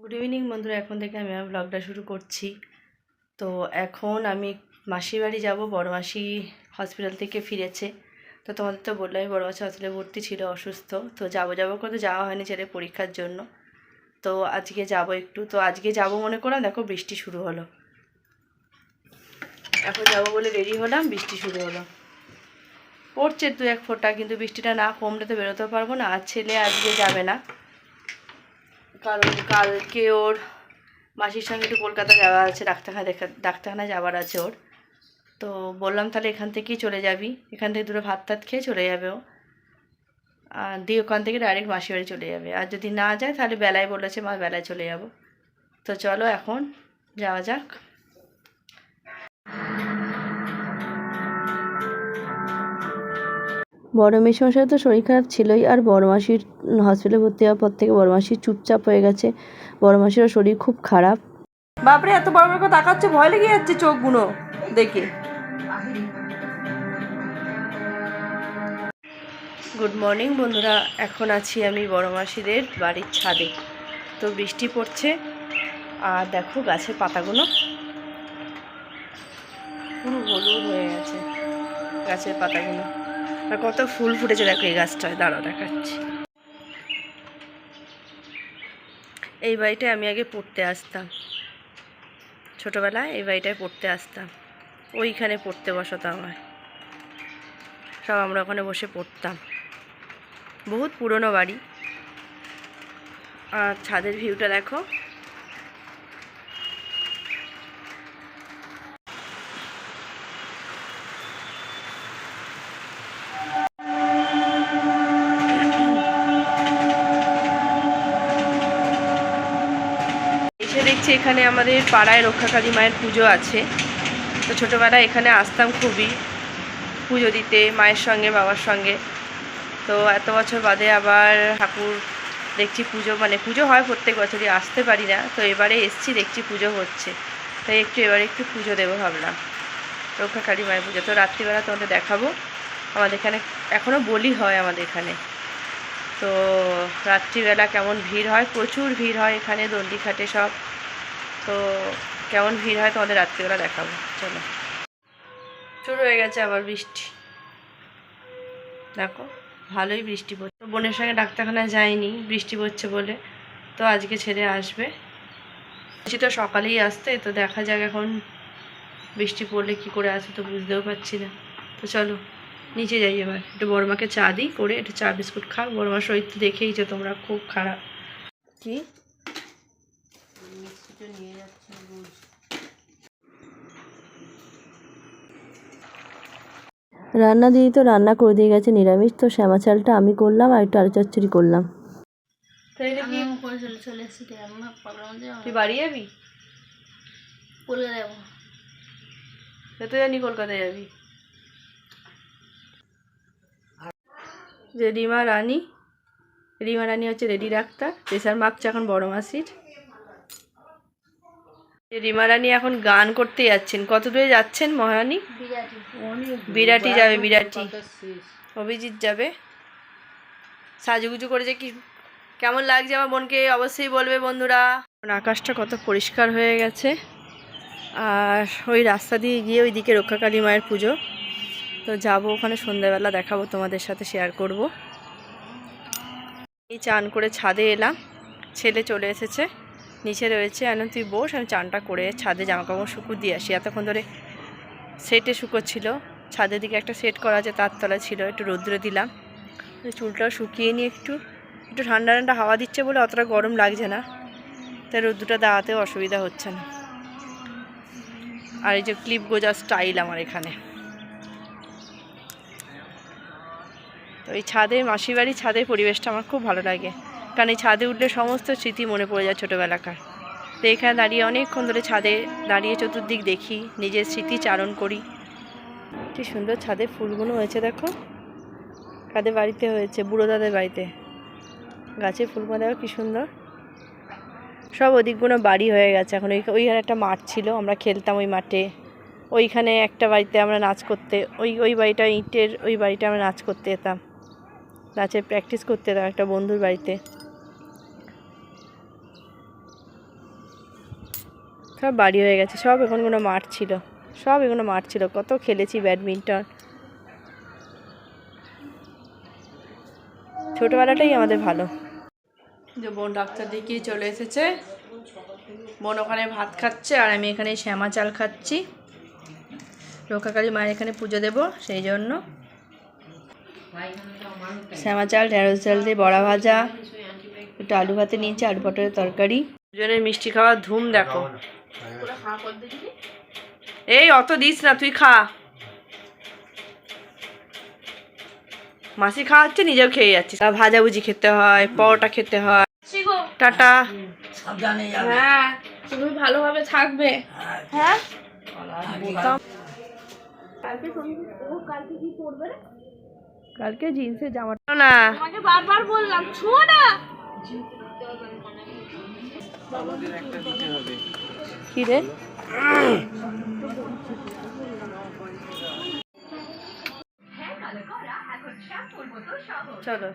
Good evening বন্ধুরা, এখন থেকে আমি আমার ব্লগটা শুরু করছি। তো এখন আমি মাসির বাড়ি যাব। বড় মাসি হসপিটাল থেকে ফিরেছে। তো তোমাদের তো বললাম বড় মাসি হসপিটালে ভর্তি ছিল, অসুস্থ। তো যাবো করে যাওয়া হয়নি ছেলে পরীক্ষার জন্য। তো আজকে যাব একটু। তো আজকে যাব মনে করলাম, দেখো বৃষ্টি শুরু হলো। এখন যাবো বলে রেডি হলাম, বৃষ্টি শুরু হলো। পড়ছে দু এক ফোঁটা, কিন্তু বৃষ্টিটা না কমলে তো বেরোতে পারবো না। আর ছেলে আজকে যাবে না, কারণ কালকে ওর মাসির সঙ্গে একটু কলকাতা যাওয়া আছে, ডাক্তারখানায় যাওয়ার আছে ওর। তো বললাম তাহলে এখান থেকেই চলে যাবি, এখান থেকে দুটো ভাত টাত খেয়ে চলে যাবে ও। আর দিয়ে ওখান থেকে ডাইরেক্ট মাসির বাড়ি চলে যাবে। আর যদি না যায় তাহলে বেলায় বলেছে, মা বেলায় চলে যাব। তো চলো এখন যাওয়া যাক। বড় মেসোমশাই তো শরীর খারাপ ছিলই, আর বড় মাসির হসপিটালে ভর্তি হওয়ার পর থেকে বড় মাসির চুপচাপ হয়ে গেছে। বড় মাসিরও শরীর খুব খারাপ। বাপরে, এত বড় বড় করে তাকাচ্ছে, ভয় লেগে যাচ্ছে চোখগুলো দেখে। গুড মর্নিং বন্ধুরা, এখন আছি আমি বড় মাসিদের বাড়ির ছাদে। তো বৃষ্টি পড়ছে, আর দেখো গাছের পাতাগুলো পুরো হলুদ হয়ে গেছে, গাছের পাতাগুলো। আর কত ফুল ফুটেছে দেখো এই গাছটায়, দাঁড়াও দেখাচ্ছি। এই বাড়িটায় আমি আগে পড়তে আসতাম, ছোটোবেলায় এই বাড়িটায় পড়তে আসতাম। ওইখানে পড়তে বসাতো আমায়, সব আমরা ওখানে বসে পড়তাম। বহুত পুরনো বাড়ি। আর ছাদের ভিউটা দেখো। এসে দেখছি এখানে আমাদের পাড়ায় রক্ষাকালী মায়ের পুজো আছে। তো ছোটোবেলায় এখানে আসতাম খুবই পুজো দিতে, মায়ের সঙ্গে বাবার সঙ্গে। তো এত বছর বাদে আবার ঠাকুর দেখছি পুজো, মানে পুজো হয় প্রত্যেক বছরই, আসতে পারি না। তো এবারে এসছি, দেখছি পুজো হচ্ছে, তাই এবারে একটু পুজো দেবো ভাবলাম, রক্ষাকালী মায়ের পুজো। তো রাত্রিবেলা তোমাদের দেখাবো। আমাদের এখানে এখনও বলি হয় আমাদের এখানে। তো রাত্রিবেলা কেমন ভিড় হয়, প্রচুর ভিড় হয় এখানে, দণ্ডি খাটে সব। তো কেমন ভিড় হয় তোমাদের রাত্রিবেলা দেখাবো। চলো, শুরু হয়ে গেছে আবার বৃষ্টি, দেখো ভালোই বৃষ্টি পড়ছে। বোনের সঙ্গে ডাক্তারখানায় যায়নি বৃষ্টি পড়ছে বলে, তো আজকে ছেড়ে আসবে। বলছি তো সকালেই আসতে, তো দেখা যাক এখন বৃষ্টি পড়লে কি করে আসবে, তো বুঝতেও পারছি না। তো চলো নিচে যাই, এবার একটু বড়মাকে চা দিই করে, একটু চা বিস্কুট খাও। বড়মার শরীর তো দেখেইছো তোমরা, খুব খারাপ। কি নিয়ে যাচ্ছি রান্না দিই, তো রান্না করে দিয়ে গেছে নিরামিষ। তো শ্যামা চালটা আমি করলাম, আর একটু আলু চচ্চড়ি করলাম। তুই বাড়ি যাবি? কলকাতা যাবো। তো জানি কলকাতায় যাবি। যে রিমা রানী হচ্ছে রেডি ডাক্তার, প্রেশার মাপছে এখন বড় মাসির। রিমা রানী এখন গান করতে যাচ্ছেন। কত দূরে যাচ্ছেন মহারানী? বিরাটি যাবে, বিরাটি। অভিজিৎ যাবে। সাজুগুজু করেছে, কি কেমন লাগছে আমার বোনকে অবশ্যই বলবে বন্ধুরা। আকাশটা কত পরিষ্কার হয়ে গেছে। আর ওই রাস্তা দিয়ে গিয়ে ওইদিকে রক্ষাকালী মায়ের পুজো। তো যাবো ওখানে, সন্ধ্যাবেলা দেখাবো, তোমাদের সাথে শেয়ার করব। এই চান করে ছাদে এলাম, ছেলে চলে এসেছে, নিচে রয়েছে। এখন তুই বস, আমি চানটা করে ছাদে জামাকাপড় শুকুর দিয়ে আসি। এতক্ষণ ধরে সেটে শুকোচ্ছিল, ছাদের দিকে একটা সেট করা আছে, তার তলায় ছিল, একটু রোদ্দুরে দিলাম। চুলটাও শুকিয়ে নিয়ে একটু ঠান্ডা ঠান্ডা হাওয়া দিচ্ছে বলে অতটা গরম লাগছে না, তাই রোদ্দুরটা দাঁড়াতেও অসুবিধা হচ্ছে না। আর এই যে ক্লিপ গোজার স্টাইল আমার এখানে। তো এই ছাদে, মাসির বাড়ির ছাদের পরিবেশটা আমার খুব ভালো লাগে, কারণ এই ছাদে উঠলে সমস্ত স্মৃতি মনে পড়ে যায় ছোটোবেলাকার। তো এখানে দাঁড়িয়ে অনেকক্ষণ ধরে ছাদে দাঁড়িয়ে চতুর্দিক দেখি, নিজের স্মৃতি চারণ করি। কি সুন্দর ছাদে ফুলগুলো হয়েছে দেখো, কাদের বাড়িতে হয়েছে, বুড়ো দাদের বাড়িতে। গাছে ফুলগুলো দেখো কি সুন্দর। সব ওদিকগুলো বাড়ি হয়ে গেছে এখন। ওইখানে একটা মাঠ ছিল, আমরা খেলতাম ওই মাঠে। ওইখানে একটা বাড়িতে আমরা নাচ করতে, ওই বাড়িটা ইটের, ওই বাড়িটা আমরা নাচ করতে যেতাম, নাচের প্র্যাকটিস করতে যেতাম একটা বন্ধুর বাড়িতে। সব বাড়ি হয়ে গেছে, সব এখন কোনো মাঠ ছিল, সব এগুলো মাঠ ছিল, কত খেলেছি ব্যাডমিন্টন। ছোটোবেলাটাই আমাদের ভালো। যে বোন ডাক্তার দেখিয়ে চলে এসেছে, বোন ওখানে ভাত খাচ্ছে আর আমি এখানে শ্যামা চাল খাচ্ছি। রক্ষাকালী মায়ের এখানে পুজো দেব, সেই জন্য শ্যামা চাল, ঢেঁড়স চাল দিয়ে বড়া ভাজা, একটু আলু ভাতে নিয়েছি, আলু পটলের তরকারি। দুজনের মিষ্টি খাওয়ার ধুম দেখো। এই অত দিস না, তুই খা। মাসি খাওয়াচ্ছে, নিজেও খেয়ে যাচ্ছিস। ভাজাভুজি খেতে হয়, পরোটা খেতে হয়। টাটা। হ্যাঁ, তুমি ভালোভাবে থাকবে। হ্যাঁ, কালকে জিন্সের জামাটা না, তোমাকে বারবার বললাম ছুঁয়ো না। কি রে? চলো।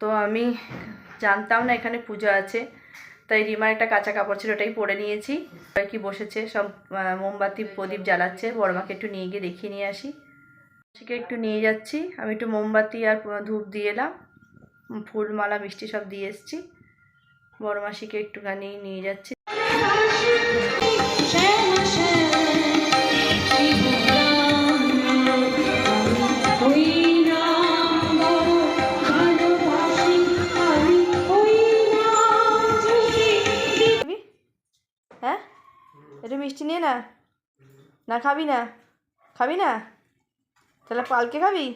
তো আমি জানতাম না এখানে পুজো আছে, তাই রিমার একটা কাঁচা কাপড় ছিল, ওটাই পরে নিয়েছি। আর কি বসেছে সব মোমবাতি প্রদীপ জ্বালাচ্ছে, বড়মাকে একটু নিয়ে গিয়ে দেখিয়ে নিয়ে আসি। সেকে একটু নিয়ে যাচ্ছি, আমি একটু মোমবাতি আর ধূপ দিয়ে এলাম, ফুলমালা মিষ্টি সব দিয়ে এসছি। বড়মাসিকে একটুখানি নিয়ে যাচ্ছি। হ্যাঁ, একটু মিষ্টি নিয়ে না, না খাবি না, খাবি না তাহলে পালকে খাবি।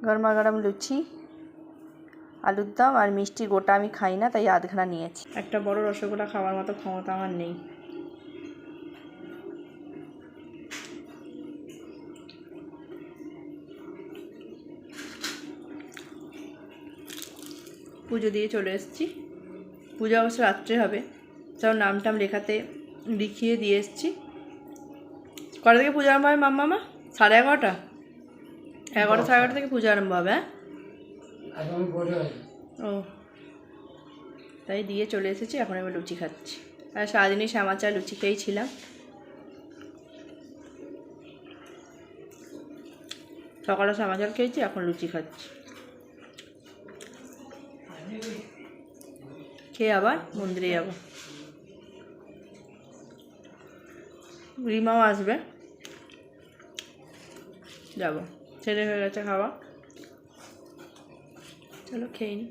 গরমা গরম লুচি, আলুর দম আর মিষ্টি গোটা আমি খাই না, তাই আধখানা নিয়েছি। একটা বড় রসগোল্লা খাওয়ার মতো ক্ষমতা আমার নেই। পুজো দিয়ে চলে এসেছি, পুজো অবশ্য রাত্রে হবে, সব নাম টাম লিখিয়ে দিয়ে এসেছি। কটা থেকে পুজো আরম্ভ হবে মাম্মা? 11:30? 11:30 সাড়ে 11:30 থেকে পুজো আরম্ভ হবে। হ্যাঁ, ও তাই দিয়ে চলে এসেছি, এখন আমি লুচি খাচ্ছি। আর সারাদিনই শ্যামা চা লুচি খেয়েই ছিলাম। সকালে শ্যামা চাল খেয়েছি, এখন লুচি খাচ্ছি। খেয়ে আবার মন্দিরে যাব। রিমাও আসবে, যাব। ছেলে হয়ে গেছে খাওয়া, চলো খেয়ে নি।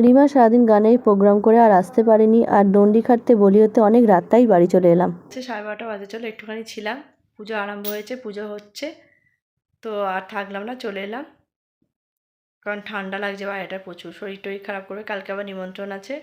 রিমা সারাদিন গানের প্রোগ্রাম করে আর আসতে পারেনি, আর দণ্ডি খাটতে বলি হতে অনেক রাতটাই বাড়ি চলে এলাম। 12:30 বাজে, চলো একটুখানি ছিলাম। পুজো আরম্ভ হয়েছে, পুজো হচ্ছে, তো আর থাকলাম না, চলে এলাম। কারণ ঠান্ডা লাগছে বাইরেটা প্রচুর, শরীর টরীর খারাপ করবে। কালকে আবার নিমন্ত্রণ আছে।